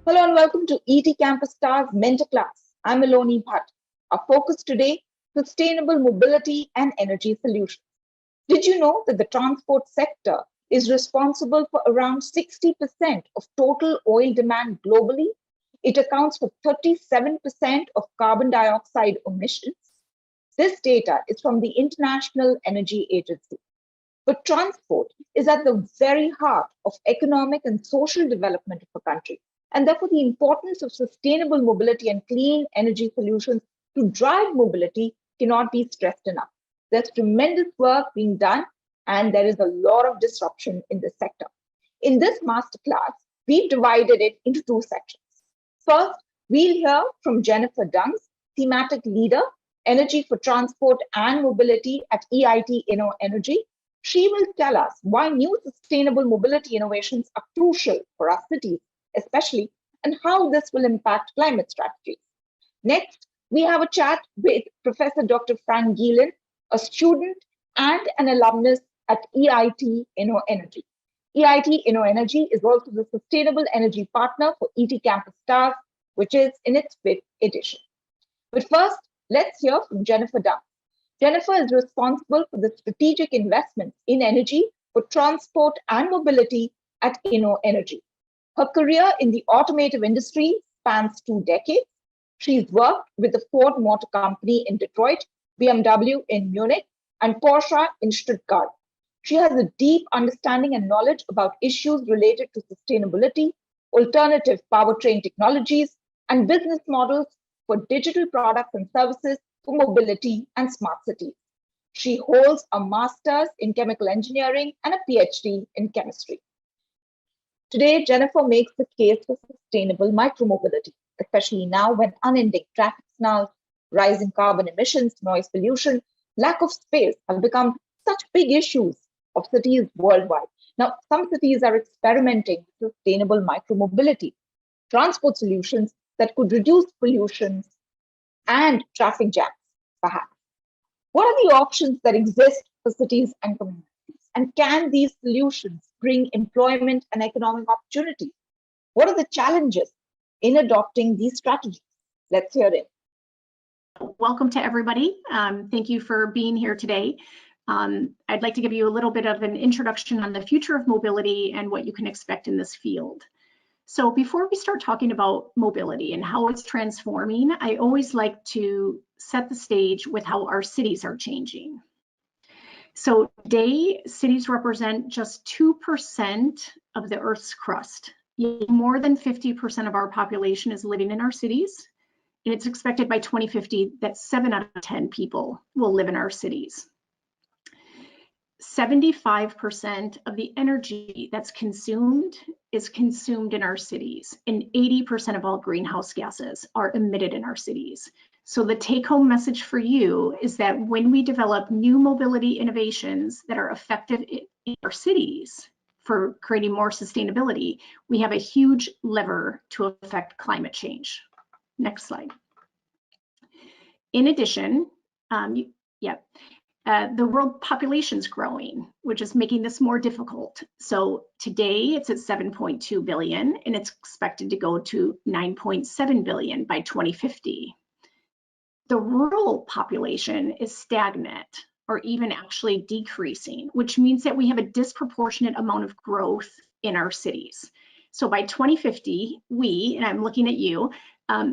Hello and welcome to ET Campus Stars Mentor Class. I'm Aloni Bhatt. Our focus today, sustainable mobility and energy solutions. Did you know that the transport sector is responsible for around 60% of total oil demand globally? It accounts for 37% of carbon dioxide emissions. This data is from the International Energy Agency. But transport is at the very heart of economic and social development of a country. And therefore, the importance of sustainable mobility and clean energy solutions to drive mobility cannot be stressed enough. There's tremendous work being done, and there is a lot of disruption in this sector. In this masterclass, we've divided it into two sections. First, we'll hear from Jennifer Dungs, thematic leader, energy for transport and mobility at EIT InnoEnergy. She will tell us why new sustainable mobility innovations are crucial for our cities, especially, and how this will impact climate strategies. Next, we have a chat with Professor Dr. Frank Gielen, a student and an alumnus at EIT InnoEnergy. EIT InnoEnergy is also the Sustainable Energy Partner for ET Campus Stars, which is in its 5th edition. But first, let's hear from Jennifer Dungs. Jennifer is responsible for the strategic investments in energy for transport and mobility at InnoEnergy. Her career in the automotive industry spans 2 decades. She's worked with the Ford Motor Company in Detroit, BMW in Munich, and Porsche in Stuttgart. She has a deep understanding and knowledge about issues related to sustainability, alternative powertrain technologies, and business models for digital products and services for mobility and smart cities. She holds a master's in chemical engineering and a PhD in chemistry. Today, Jennifer makes the case for sustainable micromobility, especially now when unending traffic snarls, rising carbon emissions, noise pollution, lack of space have become such big issues of cities worldwide. Now, some cities are experimenting with sustainable micromobility, transport solutions that could reduce pollution and traffic jams, perhaps. What are the options that exist for cities and communities? And can these solutions bring employment and economic opportunities? What are the challenges in adopting these strategies? Let's hear it. Welcome to everybody. Thank you for being here today. I'd like to give you a little bit of an introduction on the future of mobility and what you can expect in this field. So before we start talking about mobility and how it's transforming, I always like to set the stage with how our cities are changing. So today, cities represent just 2% of the Earth's crust. Yet more than 50% of our population is living in our cities, and it's expected by 2050 that 7 out of 10 people will live in our cities. 75% of the energy that's consumed is consumed in our cities, and 80% of all greenhouse gases are emitted in our cities. So the take-home message for you is that when we develop new mobility innovations that are effective in our cities for creating more sustainability, we have a huge lever to affect climate change. Next slide. In addition, the world population is growing, which is making this more difficult. So today it's at 7.2 billion, and it's expected to go to 9.7 billion by 2050. The rural population is stagnant or even actually decreasing, which means that we have a disproportionate amount of growth in our cities. So by 2050, and I'm looking at you,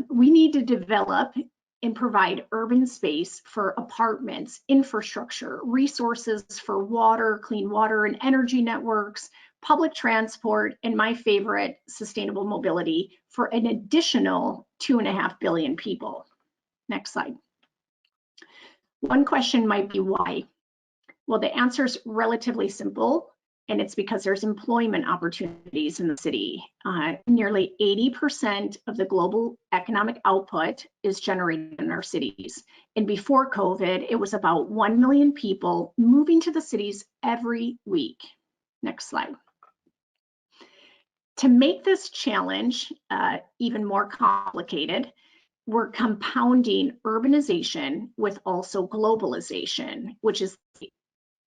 we need to develop and provide urban space for apartments, infrastructure, resources for water, clean water and energy networks, public transport, and my favorite, sustainable mobility for an additional 2.5 billion people. Next slide. One question might be why? Well, the answer is relatively simple, and it's because there's employment opportunities in the city. Nearly 80% of the global economic output is generated in our cities. And before COVID, it was about 1 million people moving to the cities every week. Next slide. To make this challenge even more complicated, we're compounding urbanization with also globalization, which is the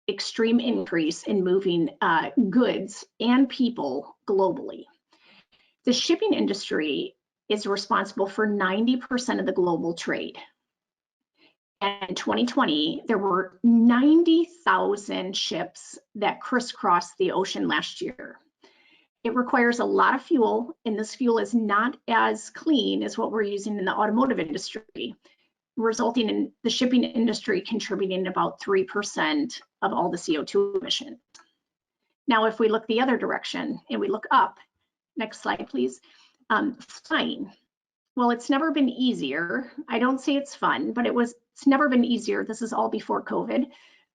extreme increase in moving goods and people globally. The shipping industry is responsible for 90% of the global trade. And in 2020, there were 90,000 ships that crisscrossed the ocean last year. It requires a lot of fuel, and this fuel is not as clean as what we're using in the automotive industry, resulting in the shipping industry contributing about 3% of all the CO2 emissions. Now, if we look the other direction and we look up, next slide, please, flying. Well, it's never been easier. I don't say it's fun, but it's never been easier. This is all before COVID,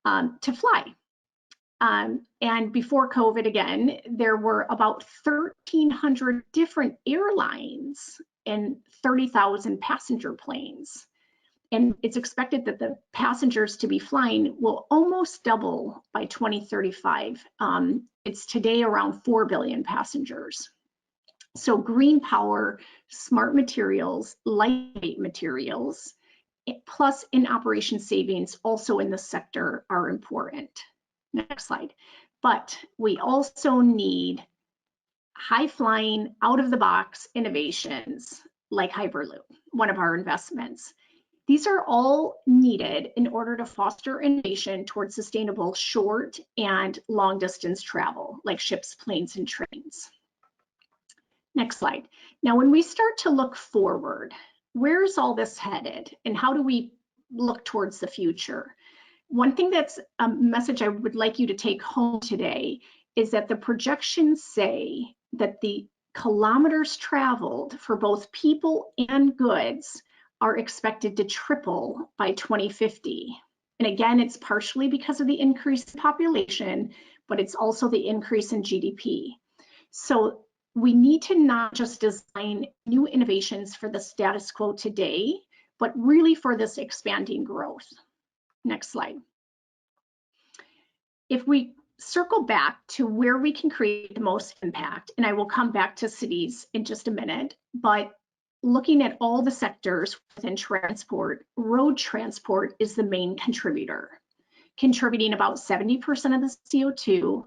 to fly. And before COVID, again, there were about 1,300 different airlines and 30,000 passenger planes. And it's expected that the passengers to be flying will almost double by 2035. It's today around 4 billion passengers. So green power, smart materials, lightweight materials, plus in-operation savings also in the sector are important. Next slide. But we also need high-flying, out-of-the-box innovations like Hyperloop, one of our investments. These are all needed in order to foster innovation towards sustainable short and long-distance travel, like ships, planes, and trains. Next slide. Now, when we start to look forward, where is all this headed and how do we look towards the future? One thing that's a message I would like you to take home today is that the projections say that the kilometers traveled for both people and goods are expected to triple by 2050. And again, it's partially because of the increase in population, but it's also the increase in GDP. So we need to not just design new innovations for the status quo today, but really for this expanding growth. Next slide. If we circle back to where we can create the most impact, and I will come back to cities in just a minute, but looking at all the sectors within transport, road transport is the main contributor, contributing about 70% of the CO2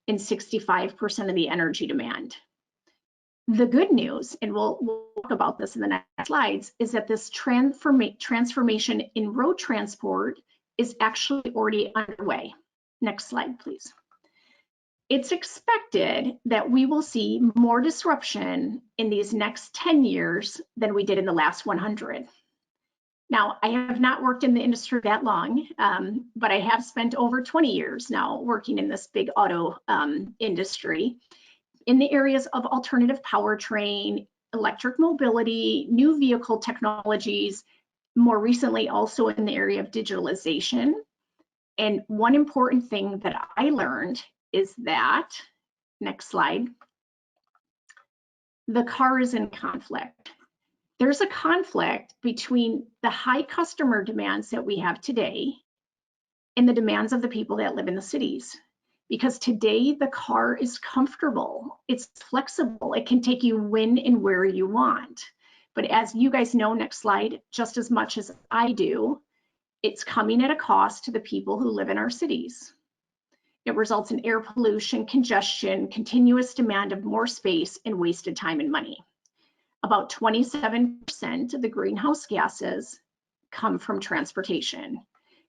and 65% of the energy demand. The good news, and we'll talk about this in the next slides, is that this transformation in road transport is actually already underway. Next slide, please. It's expected that we will see more disruption in these next 10 years than we did in the last 100. Now, I have not worked in the industry that long, but I have spent over 20 years now working in this big auto industry in the areas of alternative powertrain, electric mobility, new vehicle technologies, more recently also in the area of digitalization. And one important thing that I learned is that, next slide, the car is in conflict. There's a conflict between the high customer demands that we have today and the demands of the people that live in the cities. Because today the car is comfortable, it's flexible, it can take you when and where you want. But as you guys know, next slide, just as much as I do, it's coming at a cost to the people who live in our cities. It results in air pollution, congestion, continuous demand of more space, and wasted time and money. About 27% of the greenhouse gases come from transportation.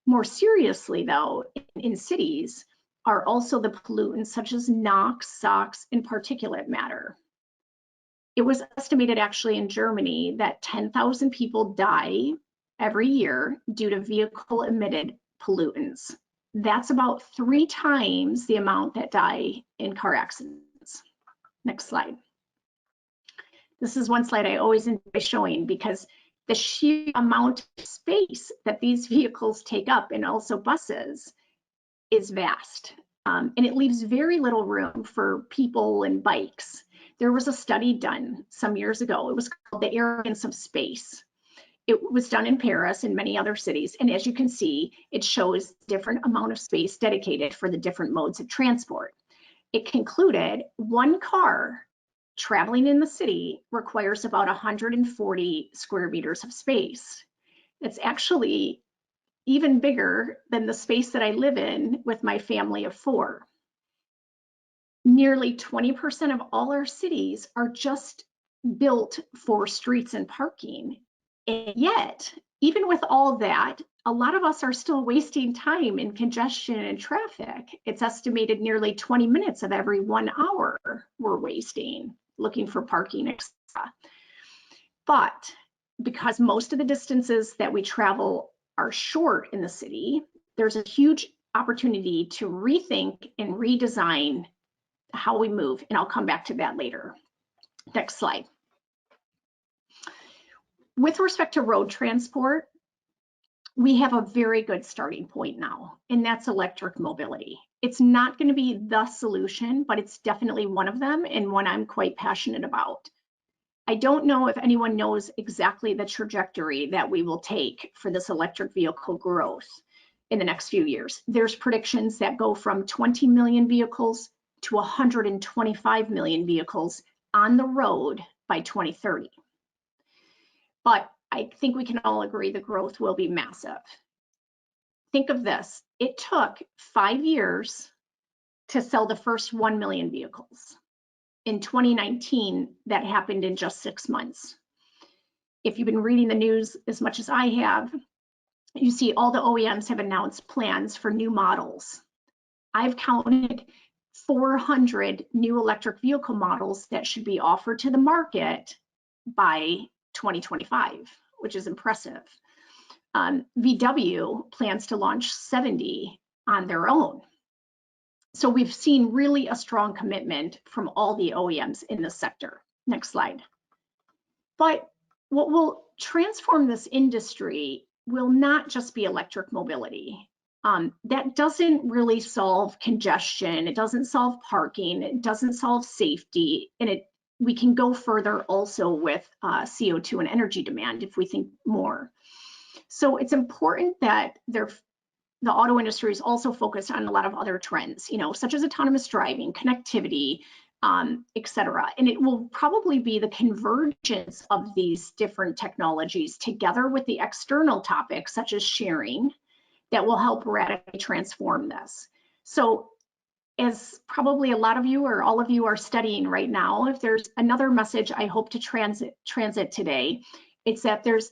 More seriously though, in cities are also the pollutants such as NOx, SOx, and particulate matter. It was estimated actually in Germany that 10,000 people die every year due to vehicle emitted pollutants. That's about 3 times the amount that die in car accidents. Next slide. This is one slide I always enjoy showing because the sheer amount of space that these vehicles take up, and also buses, is vast. And it leaves very little room for people and bikes. There was a study done some years ago. It was called The Arrogance of Space. It was done in Paris and many other cities. And as you can see, it shows different amount of space dedicated for the different modes of transport. It concluded one car traveling in the city requires about 140 square meters of space. It's actually even bigger than the space that I live in with my family of 4. Nearly 20% of all our cities are just built for streets and parking. And yet, even with all that, a lot of us are still wasting time in congestion and traffic. It's estimated nearly 20 minutes of every 1 hour we're wasting looking for parking, etc. But because most of the distances that we travel are short in the city, there's a huge opportunity to rethink and redesign how we move, and I'll come back to that later. Next slide. With respect to road transport, we have a very good starting point now, and that's electric mobility. It's not going to be the solution, but it's definitely one of them, and one I'm quite passionate about. I don't know if anyone knows exactly the trajectory that we will take for this electric vehicle growth in the next few years. There's predictions that go from 20 million vehicles to 125 million vehicles on the road by 2030. But I think we can all agree the growth will be massive. Think of this, it took 5 years to sell the first 1 million vehicles. In 2019, that happened in just 6 months. If you've been reading the news as much as I have, you see all the OEMs have announced plans for new models. I've counted 400 new electric vehicle models that should be offered to the market by 2025, which is impressive. VW plans to launch 70 on their own. So we've seen really a strong commitment from all the OEMs in the sector. Next slide. But what will transform this industry will not just be electric mobility. That doesn't really solve congestion, it doesn't solve parking, it doesn't solve safety, and we can go further also with CO2 and energy demand if we think more. So it's important that the auto industry is also focused on a lot of other trends, such as autonomous driving, connectivity, etc. And it will probably be the convergence of these different technologies together with the external topics such as sharing that will help radically transform this. So as probably a lot of you or all of you are studying right now, if there's another message I hope to transit today, it's that there's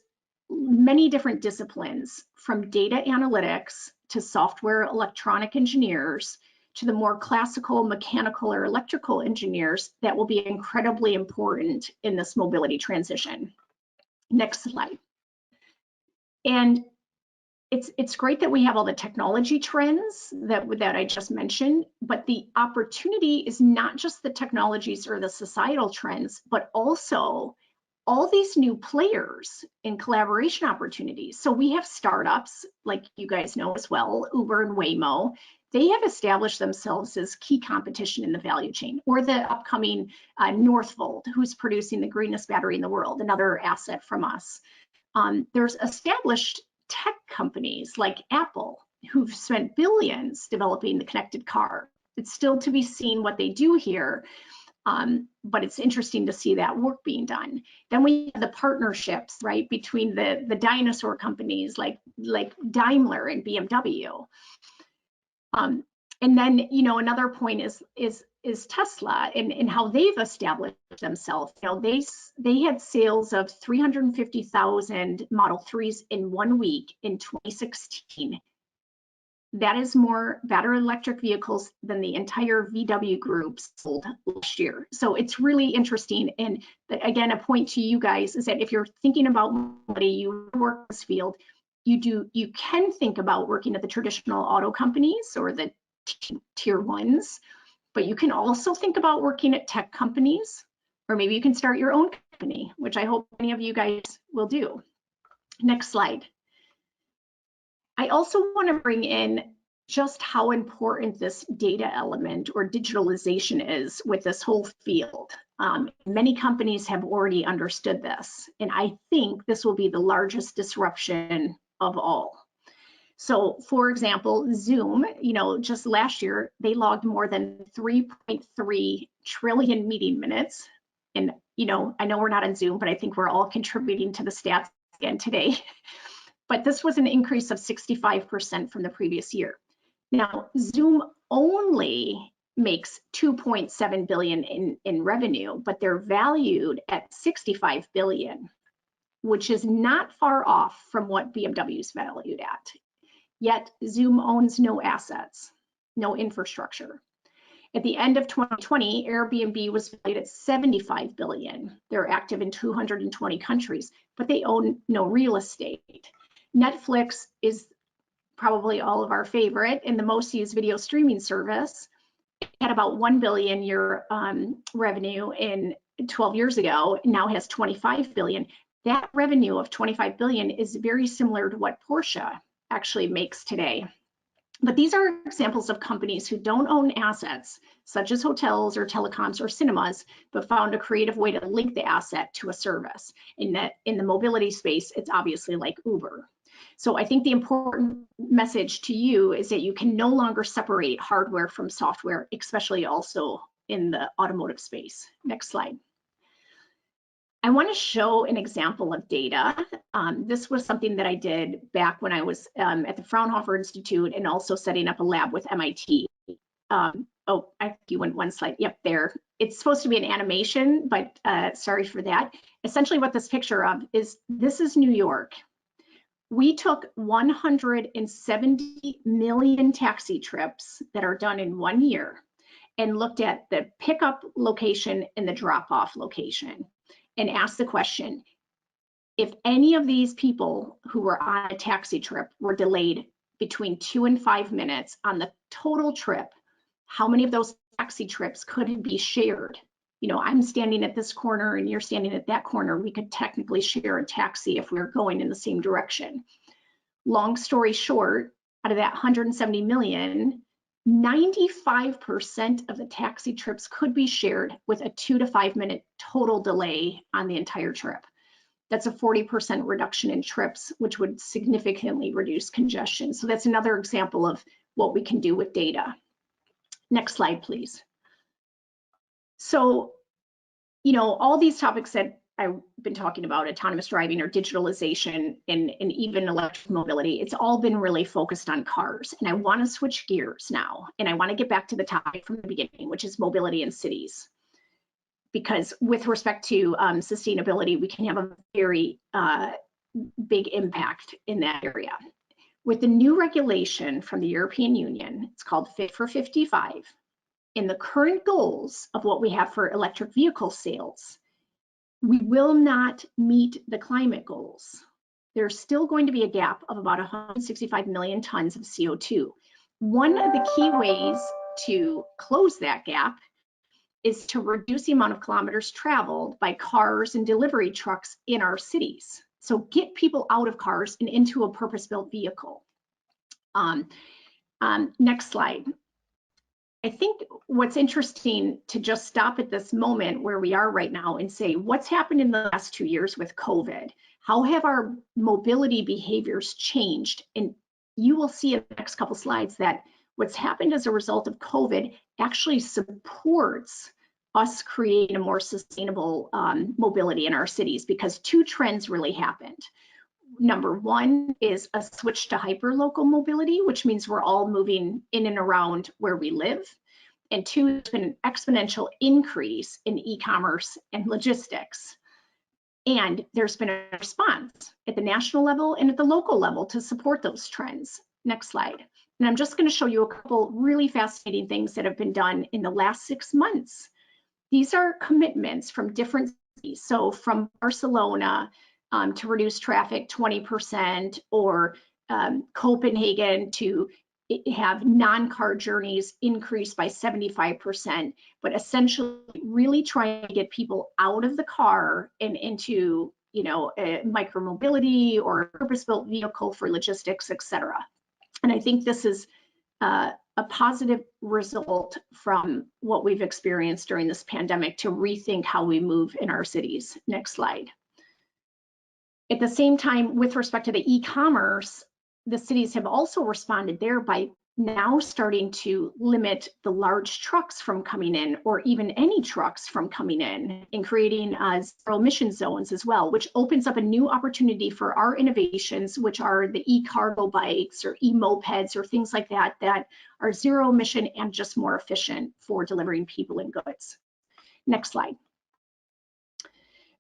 many different disciplines, from data analytics to software electronic engineers to the more classical mechanical or electrical engineers, that will be incredibly important in this mobility transition. Next slide. And it's great that we have all the technology trends that I just mentioned, but the opportunity is not just the technologies or the societal trends, but also all these new players in collaboration opportunities. So we have startups, like you guys know as well, Uber and Waymo. They have established themselves as key competition in the value chain, or the upcoming Northvolt, who's producing the greenest battery in the world, another asset from us. There's established tech companies like Apple, who've spent billions developing the connected car. It's still to be seen what they do here, but it's interesting to see that work being done. Then we have the partnerships, right, between the dinosaur companies like Daimler and BMW. And then, another point is Tesla and how they've established themselves. They had sales of 350,000 Model 3s in 1 week in 2016. That is more battery electric vehicles than the entire VW group sold last year. So it's really interesting. And again, a point to you guys is that if you're thinking about mobility, you work in this field, you can think about working at the traditional auto companies or the tier ones, but you can also think about working at tech companies, or maybe you can start your own company, which I hope many of you guys will do. Next slide. I also want to bring in just how important this data element or digitalization is with this whole field. Many companies have already understood this, and I think this will be the largest disruption of all. So for example, Zoom, just last year, they logged more than 3.3 trillion meeting minutes. And, I know we're not on Zoom, but I think we're all contributing to the stats again today. But this was an increase of 65% from the previous year. Now, Zoom only makes 2.7 billion in revenue, but they're valued at 65 billion, which is not far off from what BMW is valued at. Yet Zoom owns no assets, no infrastructure. At the end of 2020, Airbnb was valued at 75 billion. They're active in 220 countries, but they own no real estate. Netflix is probably all of our favorite and the most used video streaming service. It had about 1 billion year revenue in 12 years ago, now has 25 billion. That revenue of 25 billion is very similar to what Porsche actually makes today. But these are examples of companies who don't own assets, such as hotels or telecoms or cinemas, but found a creative way to link the asset to a service. In the mobility space, it's obviously like Uber. So I think the important message to you is that you can no longer separate hardware from software, especially also in the automotive space. Next slide. I want to show an example of data. This was something that I did back when I was at the Fraunhofer Institute and also setting up a lab with MIT. Oh, I think you went one slide. Yep, there. It's supposed to be an animation, but sorry for that. Essentially what this picture of is, this is New York. We took 170 million taxi trips that are done in 1 year and looked at the pickup location and the drop-off location, and asked the question, if any of these people who were on a taxi trip were delayed between 2 and 5 minutes on the total trip, how many of those taxi trips could be shared? You know, I'm standing at this corner and you're standing at that corner. We could technically share a taxi if we were going in the same direction. Long story short, out of that 170 million, 95% of the taxi trips could be shared with a 2 to 5 minute total delay on the entire trip. That's a 40% reduction in trips, which would significantly reduce congestion. So that's another example of what we can do with data. Next slide, please. So, you know, all these topics that I've been talking about, autonomous driving or digitalization and even electric mobility, it's all been really focused on cars. And I want to switch gears now, and I want to get back to the topic from the beginning, which is mobility in cities. Because with respect to sustainability, we can have a very big impact in that area. With the new regulation from the European Union, it's called Fit for 55, in the current goals of what we have for electric vehicle sales, we will not meet the climate goals. There's still going to be a gap of about 165 million tons of CO2. One of the key ways to close that gap is to reduce the amount of kilometers traveled by cars and delivery trucks in our cities. So get people out of cars and into a purpose-built vehicle. Next slide. I think what's interesting to just stop at this moment where we are right now and say, what's happened in the last 2 years with COVID? How have our mobility behaviors changed? And you will see in the next couple slides that what's happened as a result of COVID actually supports us creating a more sustainable mobility in our cities, because 2 trends really happened. Number 1 is a switch to hyperlocal mobility, which means we're all moving in and around where we live. And 2, there's been an exponential increase in e-commerce and logistics. And there's been a response at the national level and at the local level to support those trends. Next slide. And I'm just going to show you a couple really fascinating things that have been done in the last 6 months. These are commitments from different cities. So from Barcelona, to reduce traffic 20%, or Copenhagen to have non-car journeys increased by 75%, but essentially really trying to get people out of the car and into, you know, a micromobility or a purpose-built vehicle for logistics, etc. And I think this is a positive result from what we've experienced during this pandemic to rethink how we move in our cities. Next slide. At the same time, with respect to the e-commerce, the cities have also responded there by now starting to limit the large trucks from coming in, or even any trucks from coming in, and creating zero emission zones as well, which opens up a new opportunity for our innovations, which are the e-cargo bikes or e-mopeds or things like that, that are zero emission and just more efficient for delivering people and goods. Next slide.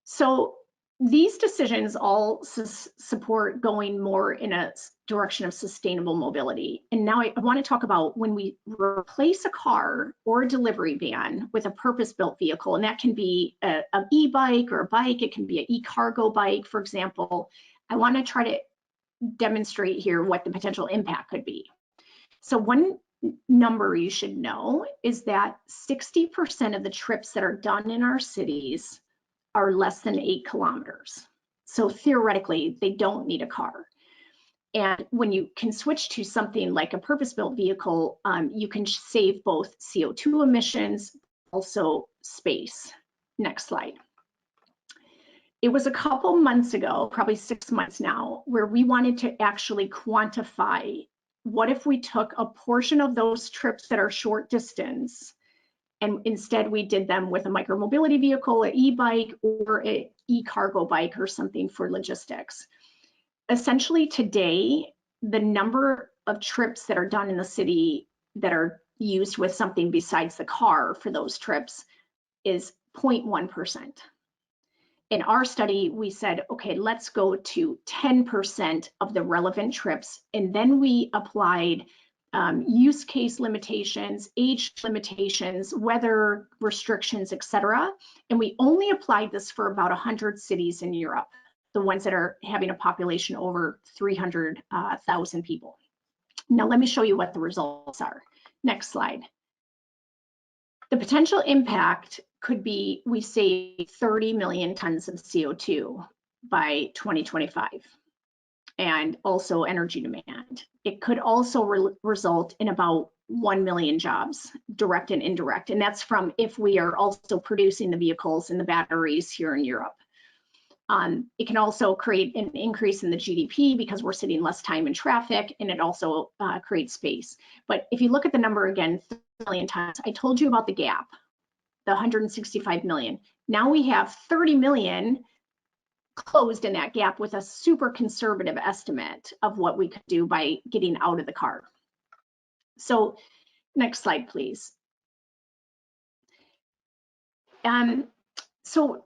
So these decisions all support going more in a direction of sustainable mobility. And now I want to talk about when we replace a car or a delivery van with a purpose-built vehicle, and that can be an e-bike or a bike, it can be an e-cargo bike, for example. I want to try to demonstrate here what the potential impact could be. So one number you should know is that 60% of the trips that are done in our cities are less than 8 kilometers. So theoretically, they don't need a car. And when you can switch to something like a purpose-built vehicle, you can save both CO2 emissions, also space. Next slide. It was a couple months ago, probably 6 months now, where we wanted to actually quantify what if we took a portion of those trips that are short distance, and instead we did them with a micromobility vehicle, an e-bike, or an e-cargo bike or something for logistics. Essentially today, the number of trips that are done in the city that are used with something besides the car for those trips is 0.1%. In our study, we said, okay, let's go to 10% of the relevant trips, and then we applied use case limitations, age limitations, weather restrictions, etc. And we only applied this for about 100 cities in Europe, the ones that are having a population over 300,000 people. Now let me show you what the results are. Next slide. The potential impact could be we save 30 million tons of CO2 by 2025. And also energy demand. It could also result in about 1 million jobs, direct and indirect, and that's from if we are also producing the vehicles and the batteries here in Europe. It can also create an increase in the GDP because we're sitting less time in traffic, and it also creates space. But if you look at the number again, 30 million tons, I told you about the gap, the 165 million. Now we have 30 million closed in that gap with a super conservative estimate of what we could do by getting out of the car. So next slide, please. So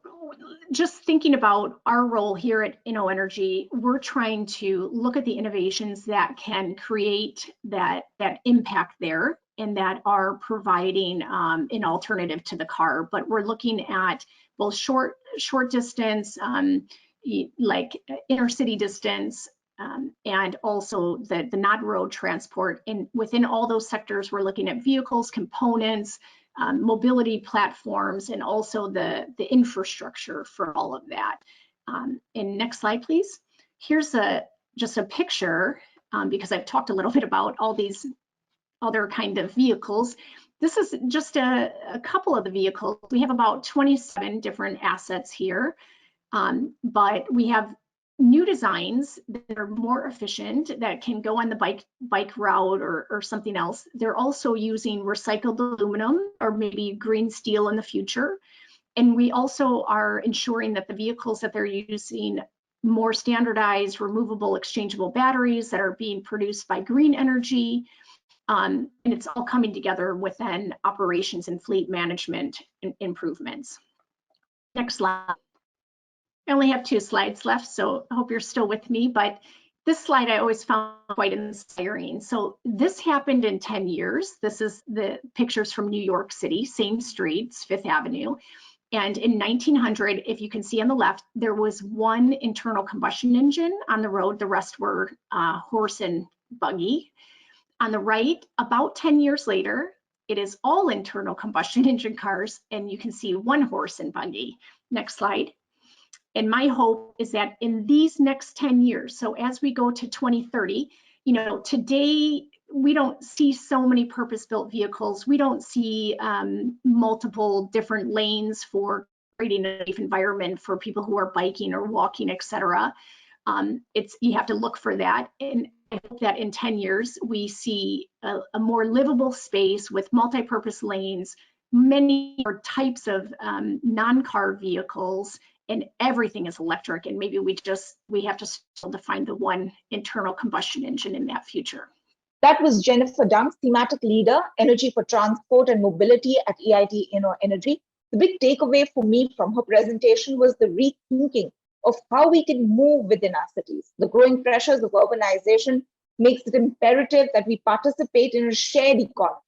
just thinking about our role here at InnoEnergy, we're trying to look at the innovations that can create that impact there and that are providing an alternative to the car. But we're looking at both short distance, like inner city distance, and also the not road transport. And within all those sectors, we're looking at vehicles, components, mobility platforms, and also the infrastructure for all of that. And next slide, please. Here's just a picture, because I've talked a little bit about all these other kind of vehicles. This is just a couple of the vehicles. We have about 27 different assets here, but we have new designs that are more efficient, that can go on the bike route or something else. They're also using recycled aluminum or maybe green steel in the future. And we also are ensuring that the vehicles that they're using more standardized, removable, exchangeable batteries that are being produced by green energy. And it's all coming together within operations and fleet management improvements. Next slide. I only have 2 slides left, so I hope you're still with me, but this slide I always found quite inspiring. So this happened in 10 years. This is the pictures from New York City, same streets, 5th Avenue. And in 1900, if you can see on the left, there was 1 internal combustion engine on the road. The rest were horse and buggy. On the right, about 10 years later, it is all internal combustion engine cars, and you can see 1 horse and buggy. Next slide. And my hope is that in these next 10 years, so as we go to 2030, you know, today we don't see so many purpose-built vehicles. We don't see multiple different lanes for creating a safe environment for people who are biking or walking, etc. You have to look for that. And I hope that in 10 years, we see a more livable space with multi-purpose lanes, many more types of non-car vehicles, and everything is electric. And maybe we have to still define the one internal combustion engine in that future. That was Jennifer Dungs, thematic leader, energy for transport and mobility at EIT InnoEnergy. The big takeaway for me from her presentation was the rethinking of how we can move within our cities. The growing pressures of urbanization makes it imperative that we participate in a shared economy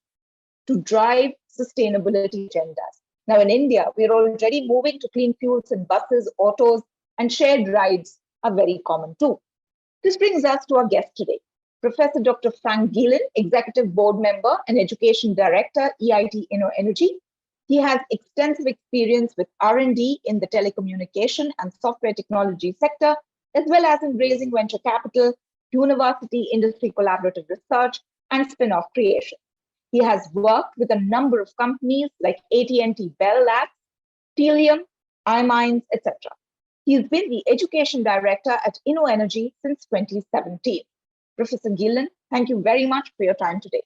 to drive sustainability agendas. Now in India, we're already moving to clean fuels in buses, autos, and shared rides are very common too. This brings us to our guest today, Professor Dr. Frank Gielen, Executive Board Member and Education Director, EIT InnoEnergy. He has extensive experience with R&D in the telecommunication and software technology sector, as well as in raising venture capital, university industry collaborative research, and spin-off creation. He has worked with a number of companies like AT&T Bell Labs, Telium, iMinds, etc. He's been the Education Director at InnoEnergy since 2017. Professor Gielen, thank you very much for your time today.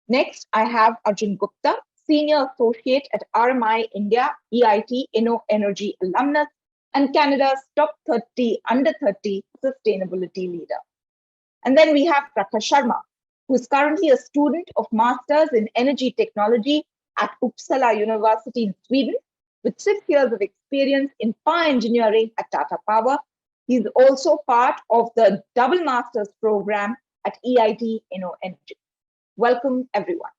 Next, I have Arjun Gupta, Senior Associate at RMI India, EIT InnoEnergy alumnus, and Canada's top 30 under 30 sustainability leader. And then we have Prakhar Sharma, who is currently a student of Masters in Energy Technology at Uppsala University in Sweden, with 6 years of experience in power engineering at Tata Power. He's also part of the double Masters program at EIT InnoEnergy. Welcome, everyone.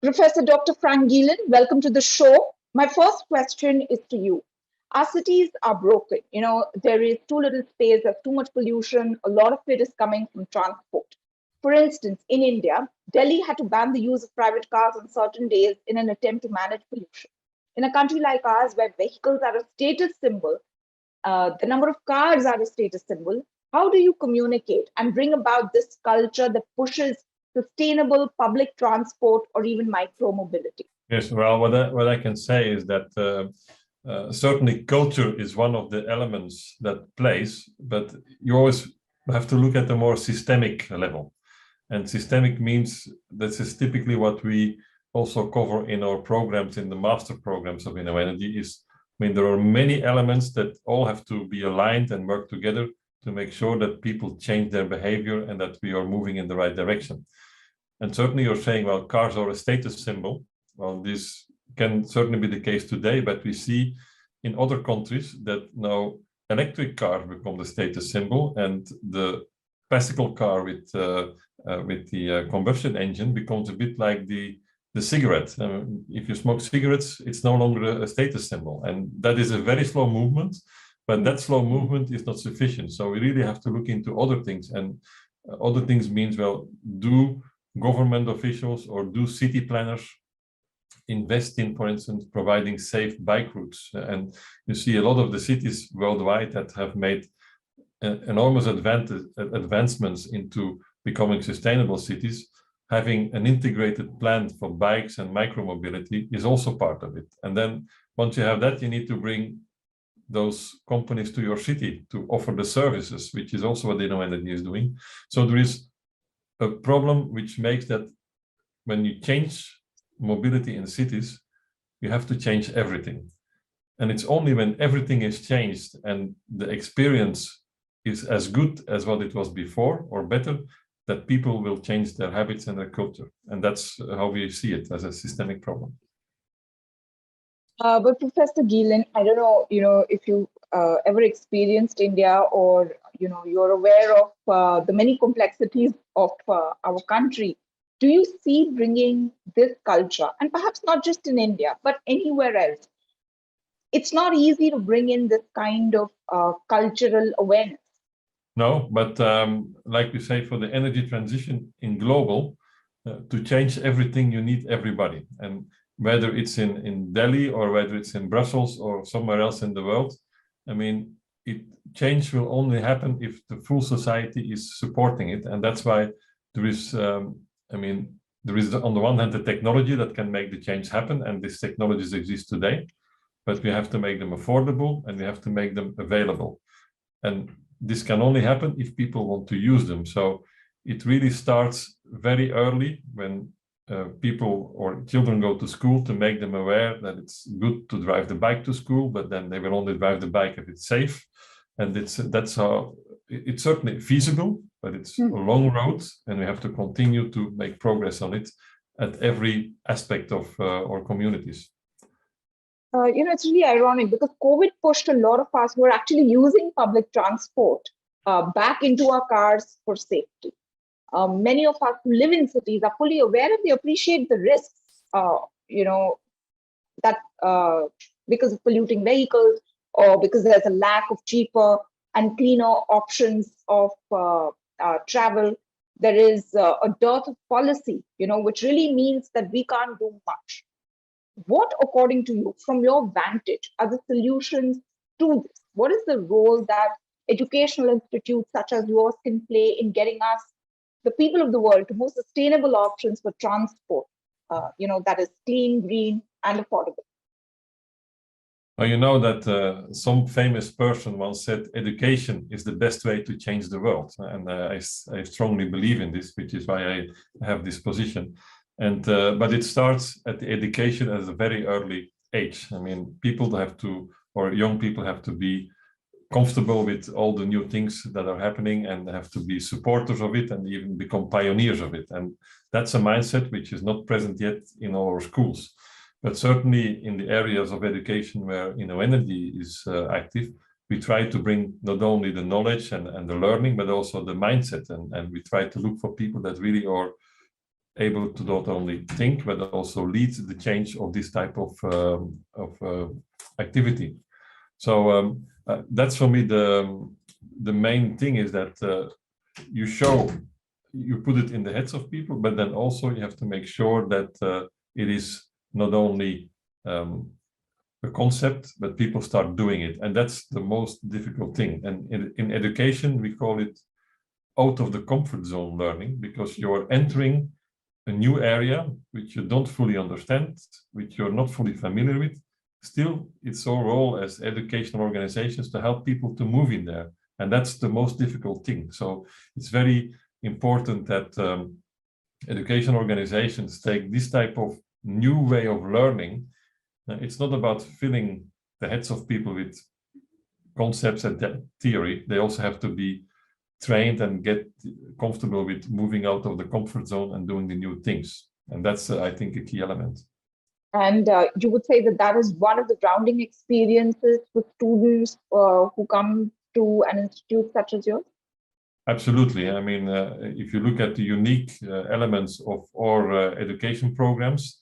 Professor Dr. Frank Gielen, welcome to the show. My first question is to you. Our cities are broken. There is too little space, there's too much pollution. A lot of it is coming from transport. For instance, in India, Delhi had to ban the use of private cars on certain days in an attempt to manage pollution. In a country like ours, where vehicles are a status symbol, the number of cars are a status symbol, how do you communicate and bring about this culture that pushes sustainable public transport or even micro-mobility? Yes, well, what I can say is that certainly culture is one of the elements that plays, but you always have to look at the more systemic level. And systemic means this is typically what we also cover in our programs, in the master programs of InnoEnergy is, there are many elements that all have to be aligned and work together to make sure that people change their behavior and that we are moving in the right direction. And certainly you're saying, well, cars are a status symbol. Well, this can certainly be the case today, but we see in other countries that now electric cars become the status symbol and the classical car with the combustion engine becomes a bit like the cigarette. If you smoke cigarettes, it's no longer a status symbol. And that is a very slow movement, but that slow movement is not sufficient. So we really have to look into other things. And other things means, well, do government officials or do city planners invest in, for instance, providing safe bike routes? And you see a lot of the cities worldwide that have made enormous advancements into becoming sustainable cities. Having an integrated plan for bikes and micromobility is also part of it. And then once you have that, you need to bring those companies to your city to offer the services, which is also what InnoEnergy is doing. So there is a problem which makes that when you change mobility in cities, you have to change everything. And it's only when everything is changed and the experience is as good as what it was before or better, that people will change their habits and their culture. And that's how we see it, as a systemic problem. But Professor Gielen, I don't know, if you ever experienced India or, you're aware of the many complexities of our country. Do you see bringing this culture, and perhaps not just in India, but anywhere else? It's not easy to bring in this kind of cultural awareness. No, but like we say, for the energy transition in global, to change everything, you need everybody. And whether it's in Delhi or whether it's in Brussels or somewhere else in the world, change will only happen if the full society is supporting it. And that's why there is, there is on the one hand the technology that can make the change happen, and these technologies exist today, but we have to make them affordable and we have to make them available. And this can only happen if people want to use them. So it really starts very early when people or children go to school, to make them aware that it's good to drive the bike to school, but then they will only drive the bike if it's safe. And that's how it's certainly feasible, but it's a long road, and we have to continue to make progress on it at every aspect of our communities. It's really ironic because COVID pushed a lot of us who are actually using public transport back into our cars for safety. Many of us who live in cities are fully aware and they appreciate the risks, that because of polluting vehicles or because there's a lack of cheaper and cleaner options of travel. There is a dearth of policy, which really means that we can't do much. What, according to you, from your vantage, are the solutions to this? What is the role that educational institutes such as yours can play in getting us, the people of the world, to more sustainable options for transport, that is clean, green, and affordable? Well, you know that some famous person once said, education is the best way to change the world. And I strongly believe in this, which is why I have this position. And but it starts at the education at a very early age. I mean, people have to, or young people have to be comfortable with all the new things that are happening and have to be supporters of it and even become pioneers of it. And that's a mindset which is not present yet in all our schools. But certainly in the areas of education where EnergyNet is active, we try to bring not only the knowledge and the learning, but also the mindset. And we try to look for people that really are able to not only think, but also lead the change of this type of activity. So that's for me the main thing, is that you put it in the heads of people, but then also you have to make sure that it is not only a concept, but people start doing it. And that's the most difficult thing. And in education, we call it out of the comfort zone learning, because you're entering a new area which you don't fully understand, which you're not fully familiar with. Still, it's our role as educational organizations to help people to move in there. And that's the most difficult thing. So it's very important that education organizations take this type of new way of learning. It's not about filling the heads of people with concepts and theory. They also have to be trained and get comfortable with moving out of the comfort zone and doing the new things. And that's, I think, a key element. And you would say that that is one of the grounding experiences for students who come to an institute such as yours? Absolutely. I mean, if you look at the unique elements of our education programs,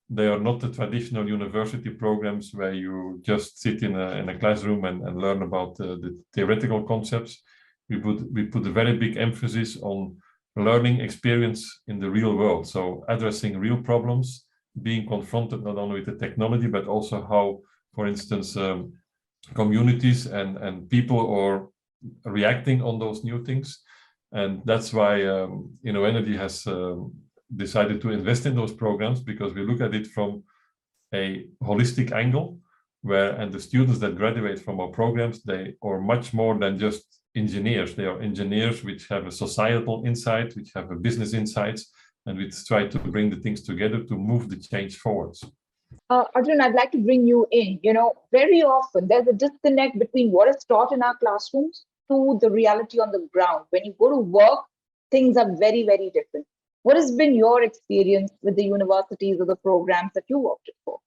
they are not the traditional university programs where you just sit in a classroom and learn about the theoretical concepts. We put a very big emphasis on learning experience in the real world. So addressing real problems, being confronted not only with the technology, but also how, for instance, communities and people are reacting on those new things. And that's why EnergyNet has decided to invest in those programs, because we look at it from a holistic angle, and the students that graduate from our programs, they are much more than just engineers. They are engineers which have a societal insight, which have a business insights, and we try to bring the things together to move the change forwards. Arjun, I'd like to bring you in. Very often there's a disconnect between what is taught in our classrooms to the reality on the ground. When you go to work, things are very, very different. What has been your experience with the universities or the programs that you worked for?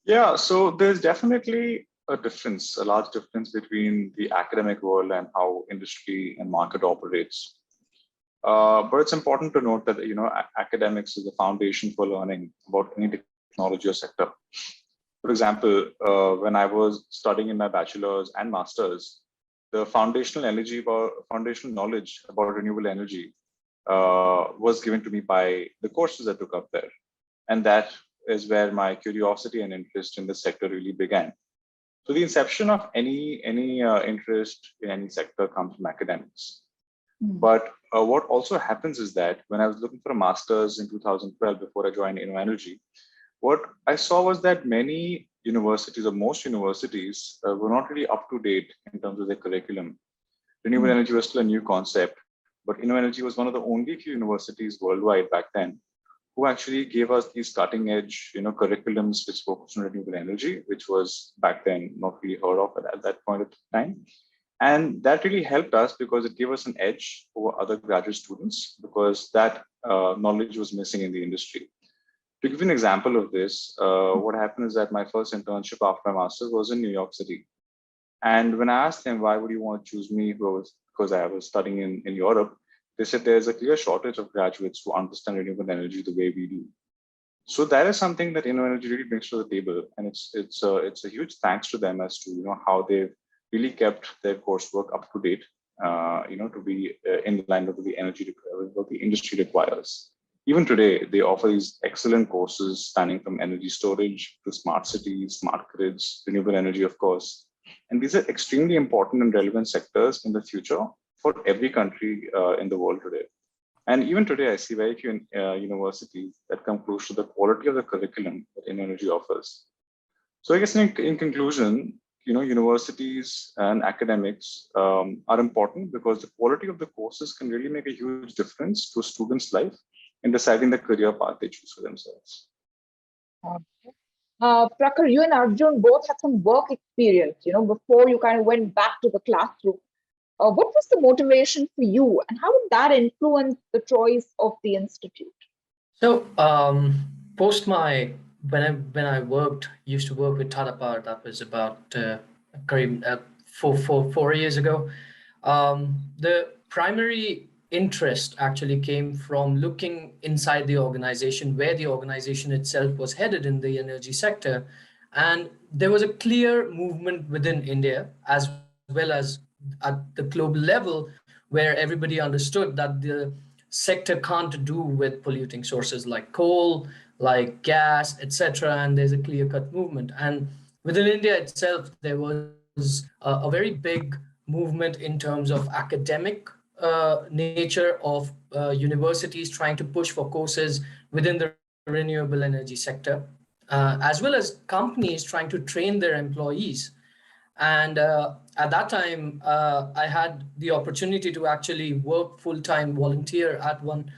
Yeah, so there's definitely a difference, a large difference between the academic world and how industry and market operates. But it's important to note that academics is the foundation for learning about any technology or sector. For example, when I was studying in my bachelor's and master's, the foundational knowledge about renewable energy was given to me by the courses I took up there, and that is where my curiosity and interest in the sector really began. So the inception of any interest in any sector comes from academics. But what also happens is that when I was looking for a master's in 2012, before I joined InnoEnergy, what I saw was that many universities, or most universities, were not really up to date in terms of their curriculum. Renewable energy was still a new concept, but InnoEnergy was one of the only few universities worldwide back then who actually gave us these cutting edge, curriculums which focused on renewable energy, which was back then not really heard of at that point of time. And that really helped us because it gave us an edge over other graduate students because that knowledge was missing in the industry. To give you an example of this, what happened is that my first internship after my master's was in New York City. And when I asked them, why would you want to choose me? Because I was studying in Europe. They said there's a clear shortage of graduates who understand renewable energy the way we do. So that is something that InnoEnergy really brings to the table, and it's a huge thanks to them as to how they've really kept their coursework up to date, to be in line with what the industry requires. Even today, they offer these excellent courses spanning from energy storage to smart cities, smart grids, renewable energy, of course. And these are extremely important and relevant sectors in the future for every country in the world today. And even today, I see very few universities that come close to the quality of the curriculum that InnoEnergy offers. So I guess in conclusion, universities and academics are important because the quality of the courses can really make a huge difference to a student's life in deciding the career path they choose for themselves. Prakhar, you and Arjun both had some work experience, before you kind of went back to the classroom. What was the motivation for you, and how did that influence the choice of the institute? So, post my when I used to work with Tata Power. That was about 4 years ago. The primary interest actually came from looking inside the organization, where the organization itself was headed in the energy sector, and there was a clear movement within India as well as at the global level, where everybody understood that the sector can't do with polluting sources like coal, like gas, etc. And there's a clear-cut movement. And within India itself, there was a very big movement in terms of academic nature of universities trying to push for courses within the renewable energy sector, as well as companies trying to train their employees. And at that time, I had the opportunity to actually work full-time volunteer at one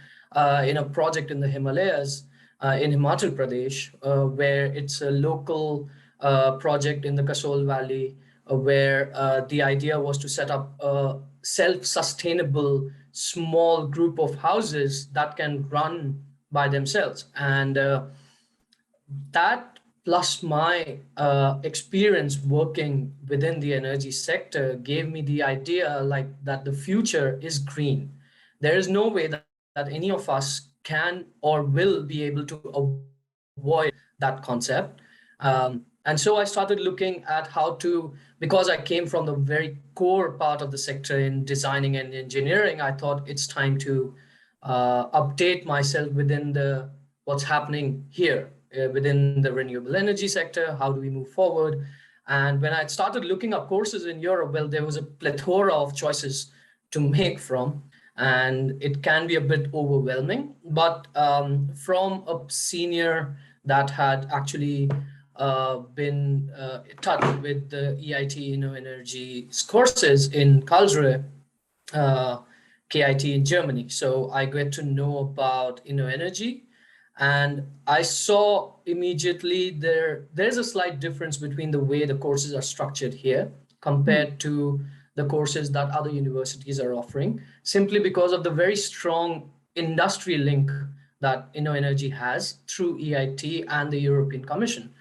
in a project in the Himalayas in Himachal Pradesh, where it's a local project in the Kasol Valley, where the idea was to set up a self-sustainable small group of houses that can run by themselves. And that plus my experience working within the energy sector gave me the idea that the future is green. There is no way that any of us can or will be able to avoid that concept. And so I started looking at how to, because I came from the very core part of the sector in designing and engineering, I thought it's time to update myself within what's happening here within the renewable energy sector. How do we move forward? And when I started looking up courses in Europe, well, there was a plethora of choices to make from, and it can be a bit overwhelming. But from a senior that had actually been taught with the EIT InnoEnergy courses in Karlsruhe, KIT in Germany. So I get to know about InnoEnergy, and I saw immediately there's a slight difference between the way the courses are structured here compared to the courses that other universities are offering, simply because of the very strong industry link that InnoEnergy has through EIT and the European Commission.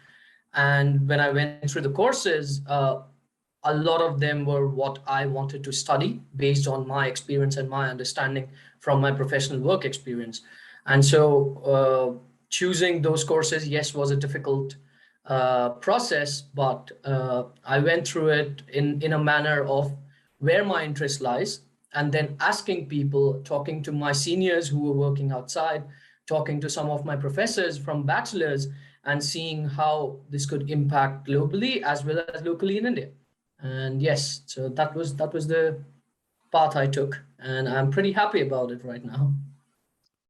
And when I went through the courses, a lot of them were what I wanted to study based on my experience and my understanding from my professional work experience. And so choosing those courses, yes, was a difficult process, but I went through it in a manner of where my interest lies, and then asking people, talking to my seniors who were working outside, talking to some of my professors from bachelor's, and seeing how this could impact globally as well as locally in India. And yes, so that was the path I took, and I'm pretty happy about it right now.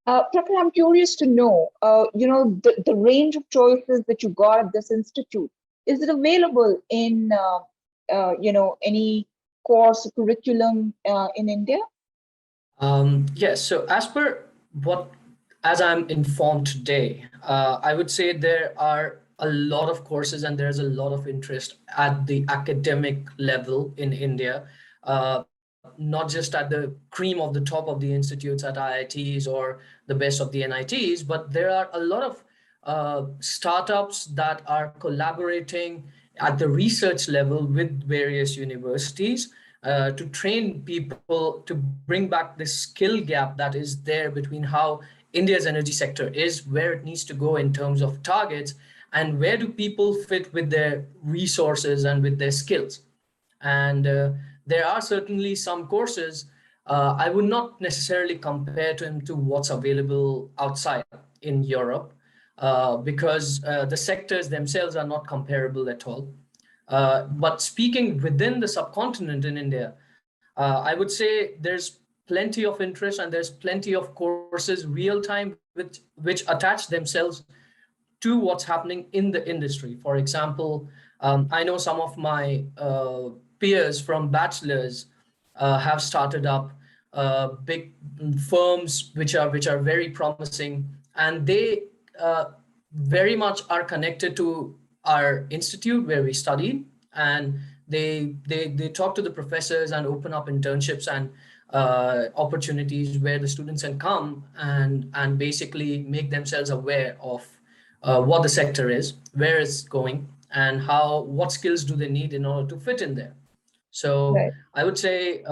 Prakhar, I'm curious to know, the range of choices that you got at this institute. Is it available in, any course curriculum in India? Yes, so as I'm informed today, I would say there are a lot of courses and there's a lot of interest at the academic level in India, not just at the cream of the top of the institutes at IITs or the best of the NITs, but there are a lot of startups that are collaborating at the research level with various universities to train people to bring back this skill gap that is there between how India's energy sector is, where it needs to go in terms of targets, and where do people fit with their resources and with their skills. And there are certainly some courses I would not necessarily compare to what's available outside in Europe because the sectors themselves are not comparable at all. But speaking within the subcontinent in India, I would say there's plenty of interest and there's plenty of courses real time which attach themselves to what's happening in the industry. For example, I know some of my peers from bachelors have started up big firms which are very promising, and they very much are connected to our institute where we studied, and they talk to the professors and open up internships and opportunities where the students can come and basically make themselves aware of what the sector is, where it's going, and what skills do they need in order to fit in there. So Right. I would say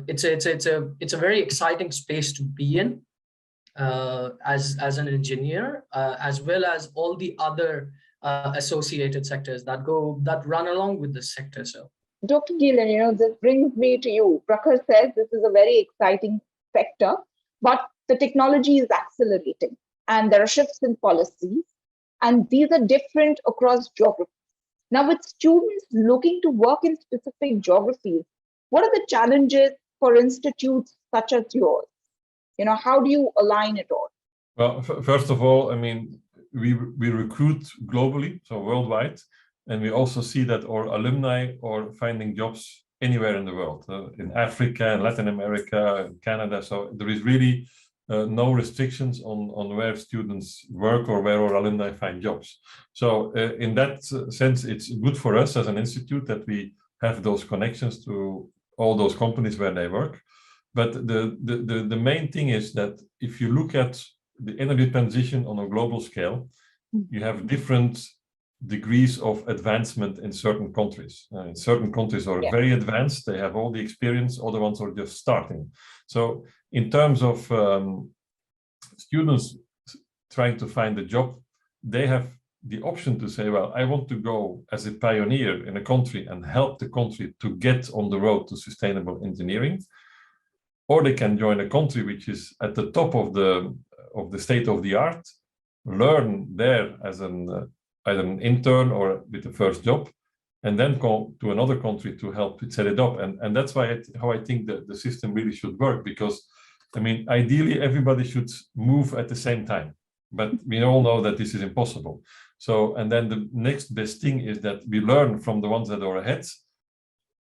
it's a very exciting space to be in as an engineer, as well as all the other associated sectors that run along with this sector. So, Dr. Gielen, this brings me to you. Prakhar says this is a very exciting sector, but the technology is accelerating and there are shifts in policies, and these are different across geographies. Now, with students looking to work in specific geographies, what are the challenges for institutes such as yours? How do you align it all? Well, first of all, I mean, we recruit globally, so worldwide, and we also see that our alumni are finding jobs anywhere in the world, in Africa, in Latin America, in Canada. So there is really no restrictions on where students work or where our alumni find jobs. So in that sense, it's good for us as an institute that we have those connections to all those companies where they work. But the main thing is that if you look at the energy transition on a global scale, you have different degrees of advancement in certain countries. Certain countries are very advanced, they have all the experience, other ones are just starting. So in terms of students trying to find a job, they have the option to say, well, I want to go as a pioneer in a country and help the country to get on the road to sustainable engineering. Or they can join a country which is at the top of the state of the art, learn there as either an intern or with the first job, and then go to another country to help set it up. And that's how I think that the system really should work, because I mean, ideally everybody should move at the same time, but we all know that this is impossible. So, and then the next best thing is that we learn from the ones that are ahead.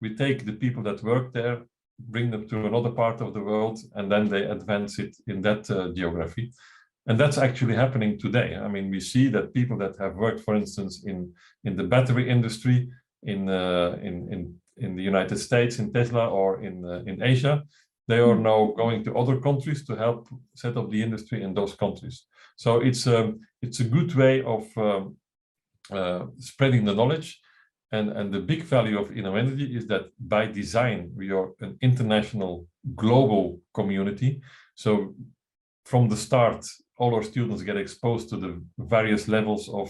We take the people that work there, bring them to another part of the world, and then they advance it in that geography. And that's actually happening today. I mean, we see that people that have worked, for instance, in the battery industry, in the United States, in Tesla, or in Asia, they are now going to other countries to help set up the industry in those countries. So it's a good way of spreading the knowledge. And the big value of InnoEnergy is that by design, we are an international, global community. So from the start, all our students get exposed to the various levels of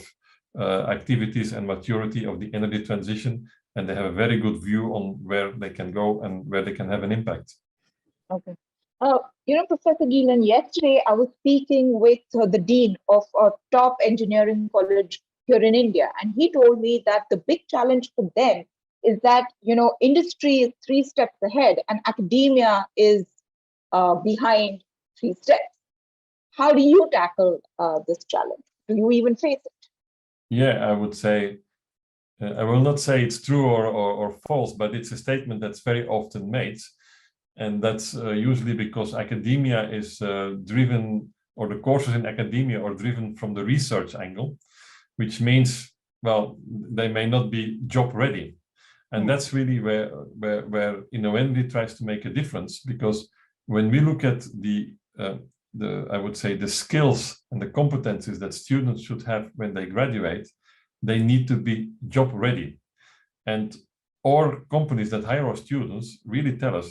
activities and maturity of the energy transition, and they have a very good view on where they can go and where they can have an impact. Okay. Professor Gielen, yesterday I was speaking with the dean of a top engineering college here in India, and he told me that the big challenge for them is that, industry is 3 steps ahead and academia is behind 3 steps. How do you tackle this challenge? Do you even face it? Yeah, I would say I will not say it's true or false, but it's a statement that's very often made. And that's usually because academia is driven, or the courses in academia are driven from the research angle, which means, well, they may not be job ready. And that's really where InnoEnergy tries to make a difference, because when we look at I would say the skills and the competencies that students should have when they graduate, they need to be job ready. And our companies that hire our students really tell us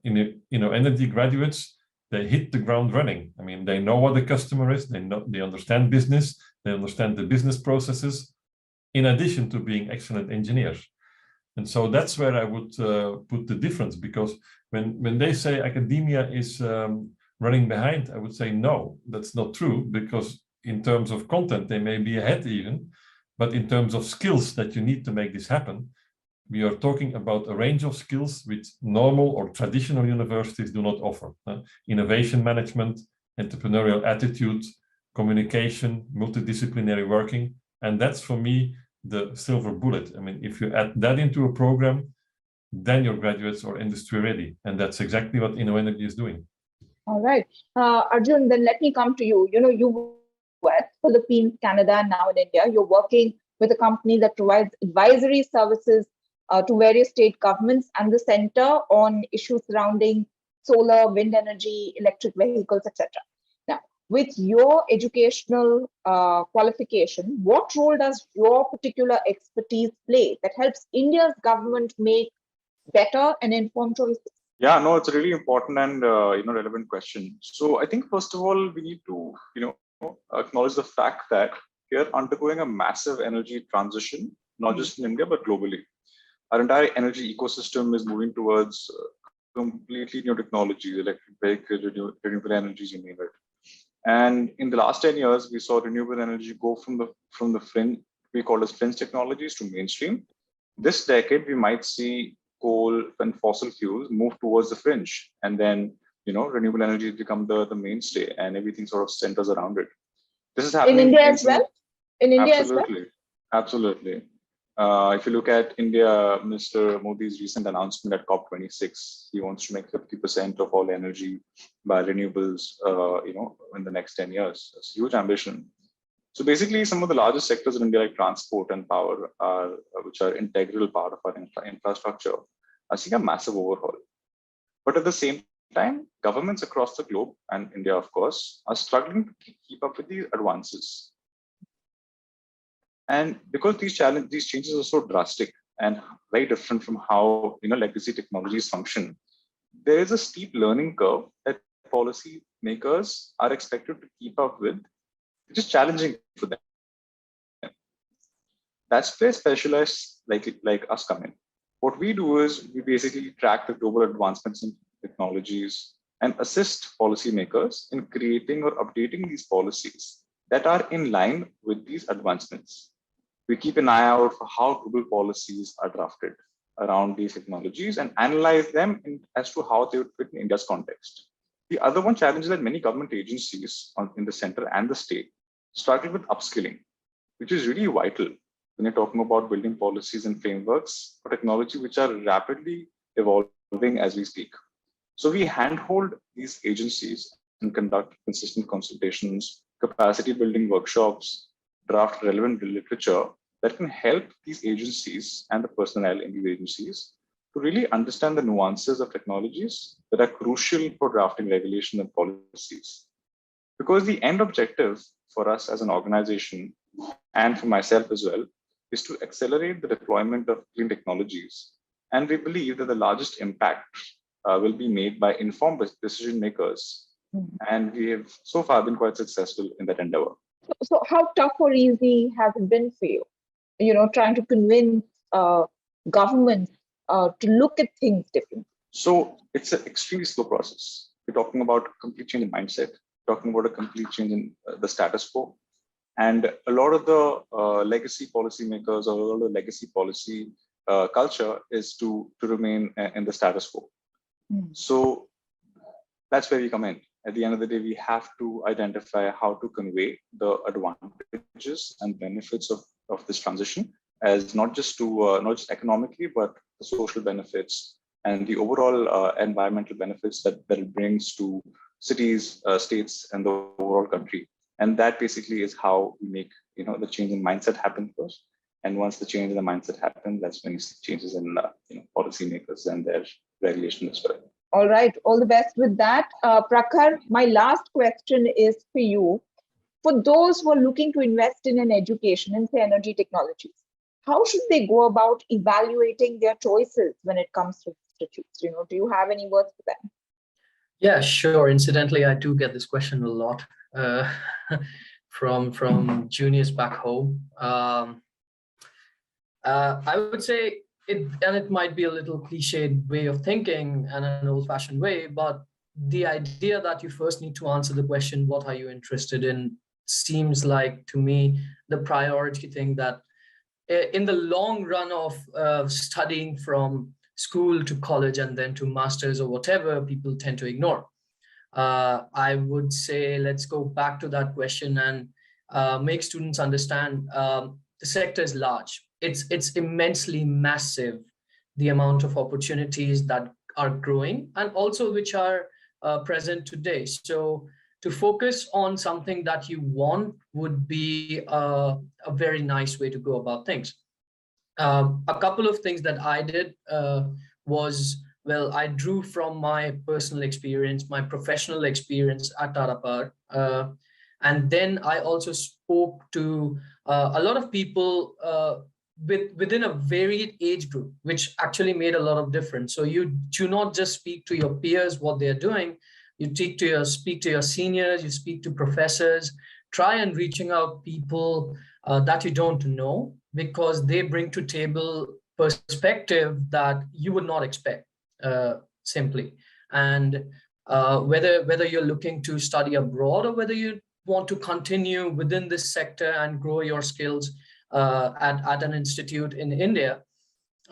InnoEnergy graduates, they hit the ground running. I mean, they know what the customer is, they understand business, they understand the business processes, in addition to being excellent engineers. And so that's where I would put the difference, because when they say academia is running behind, I would say, no, that's not true, because in terms of content, they may be ahead even, but in terms of skills that you need to make this happen, we are talking about a range of skills which normal or traditional universities do not offer. Innovation management, entrepreneurial attitude, communication, multidisciplinary working. And that's for me the silver bullet. I mean, if you add that into a program, then your graduates are industry ready. And that's exactly what InnoEnergy is doing. All right. Arjun, then let me come to you. You know, you were at Philippines, Canada, and now in India. You're working with a company that provides advisory services to various state governments and the center on issues surrounding solar, wind energy, electric vehicles, etc. Now, with your educational qualification, what role does your particular expertise play that helps India's government make better and informed choices? Yeah, no, it's a really important and relevant question. So I think first of all, we need to acknowledge the fact that we are undergoing a massive energy transition, not just in India but globally. Our entire energy ecosystem is moving towards completely new technologies, electric vehicles, renewable energies, you name it. And in the last 10 years, we saw renewable energy go from the fringe, we call as fringe technologies, to mainstream. This decade, we might see coal and fossil fuels move towards the fringe, and then renewable energy become the mainstay, and everything sort of centers around it. This is happening in India as well. In India absolutely, as well? Absolutely. If you look at India, Mr. Modi's recent announcement at COP26, he wants to make 50% of all energy by renewables, in the next 10 years. That's a huge ambition. So basically, some of the largest sectors in India, like transport and power, which are integral part of our infrastructure, are seeing a massive overhaul. But at the same time, governments across the globe, and India, of course, are struggling to keep up with these advances. And because these changes are so drastic and very different from how legacy technologies function, there is a steep learning curve that policy makers are expected to keep up with, which is challenging for them. That's where specialists like us come in. What we do is we basically track the global advancements in technologies and assist policymakers in creating or updating these policies that are in line with these advancements. We keep an eye out for how global policies are drafted around these technologies and analyze them as to how they would fit in India's context. The other one challenge is that many government agencies in the center and the state struggle with upskilling, which is really vital when you're talking about building policies and frameworks for technology which are rapidly evolving as we speak. So we handhold these agencies and conduct consistent consultations, capacity building workshops, draft relevant literature that can help these agencies and the personnel in these agencies to really understand the nuances of technologies that are crucial for drafting regulation and policies. Because the end objective for us as an organization, and for myself as well, is to accelerate the deployment of clean technologies. And we believe that the largest impact will be made by informed decision makers. And we have so far been quite successful in that endeavor. So how tough or easy has it been for you? Trying to convince governments to look at things differently. So it's an extremely slow process. We're talking about a complete change in mindset, talking about a complete change in the status quo. And a lot of the legacy policymakers or a lot of the legacy policy culture is to remain in the status quo. So that's where we come in. At the end of the day, we have to identify how to convey the advantages and benefits of this transition as not just economically, but the social benefits and the overall environmental benefits that it brings to cities, states, and the overall country. And that basically is how we make the change in mindset happen first. And once the change in the mindset happens, that's when you see changes in policymakers and their regulation as well. All right, all the best with that. Prakhar, my last question is for you. For those who are looking to invest in an education in, say, energy technologies, how should they go about evaluating their choices when it comes to institutes? Do you have any words for them? Yeah, sure. Incidentally, I do get this question a lot from juniors back home. I would say it might be a little cliched way of thinking and an old-fashioned way, but the idea that you first need to answer the question, what are you interested in, seems like to me the priority thing that in the long run of studying from school to college and then to masters or whatever, people tend to ignore. I would say let's go back to that question and make students understand the sector is large. It's immensely massive, the amount of opportunities that are growing and also which are present today. So to focus on something that you want would be a very nice way to go about things. A couple of things that I did was, well, I drew from my personal experience, my professional experience at Tata Power. And then I also spoke to a lot of people within a varied age group, which actually made a lot of difference. So you do not just speak to your peers what they're doing, you speak to your seniors, you speak to professors, try and reaching out people that you don't know, because they bring to table perspective that you would not expect simply. And whether you're looking to study abroad or whether you want to continue within this sector and grow your skills at an institute in India,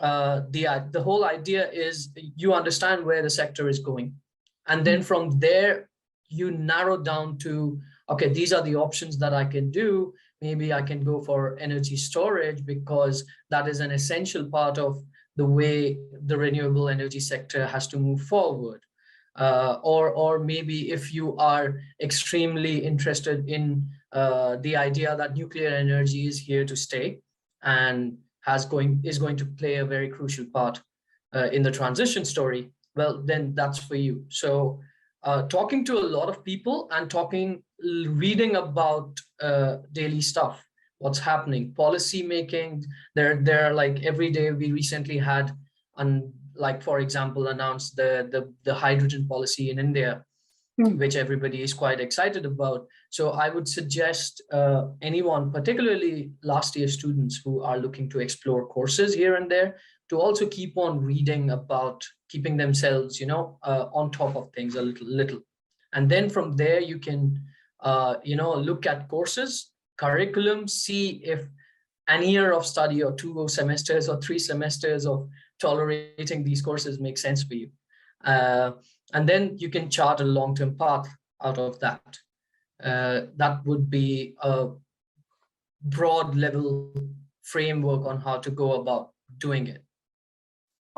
the whole idea is you understand where the sector is going. And then from there, you narrow down to, okay, these are the options that I can do. Maybe I can go for energy storage because that is an essential part of the way the renewable energy sector has to move forward. Or maybe if you are extremely interested in the idea that nuclear energy is here to stay and is going to play a very crucial part in the transition story, well, then that's for you. So talking to a lot of people and reading about daily stuff, what's happening, policy making. There are like every day. We recently had, like for example, announced the hydrogen policy in India, which everybody is quite excited about. So I would suggest anyone, particularly last year students who are looking to explore courses here and there, to also keep on reading about keeping themselves, on top of things a little. And then from there, you can, look at courses, curriculum, see if an year of study or 2 semesters or 3 semesters of tolerating these courses make sense for you. And then you can chart a long-term path out of that. That would be a broad level framework on how to go about doing it.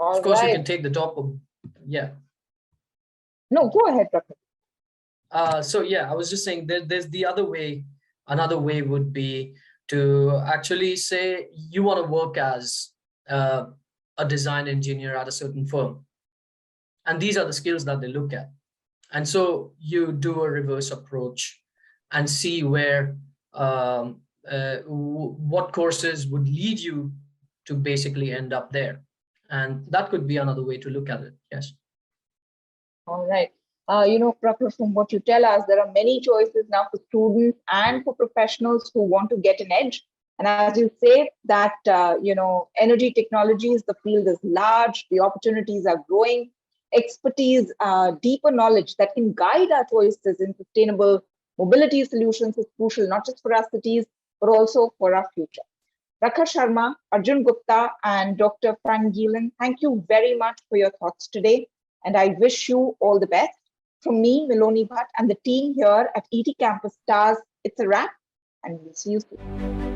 Of course, you can take the top of, yeah. No, go ahead, Prakhar. So yeah, I was just saying there's the other way. Another way would be to actually say you want to work as a design engineer at a certain firm. And these are the skills that they look at. And so you do a reverse approach and see where, what courses would lead you to basically end up there. And that could be another way to look at it, yes. All right. Prakhar, from what you tell us, there are many choices now for students and for professionals who want to get an edge. And as you say that, energy technologies, the field is large, the opportunities are growing, expertise, deeper knowledge that can guide our choices in sustainable mobility solutions is crucial, not just for our cities, but also for our future. Prakhar Sharma, Arjun Gupta, and Dr. Frank Gielen, thank you very much for your thoughts today. And I wish you all the best. From me, Miloni Bhatt, and the team here at ET Campus Stars, it's a wrap, and we'll see you soon.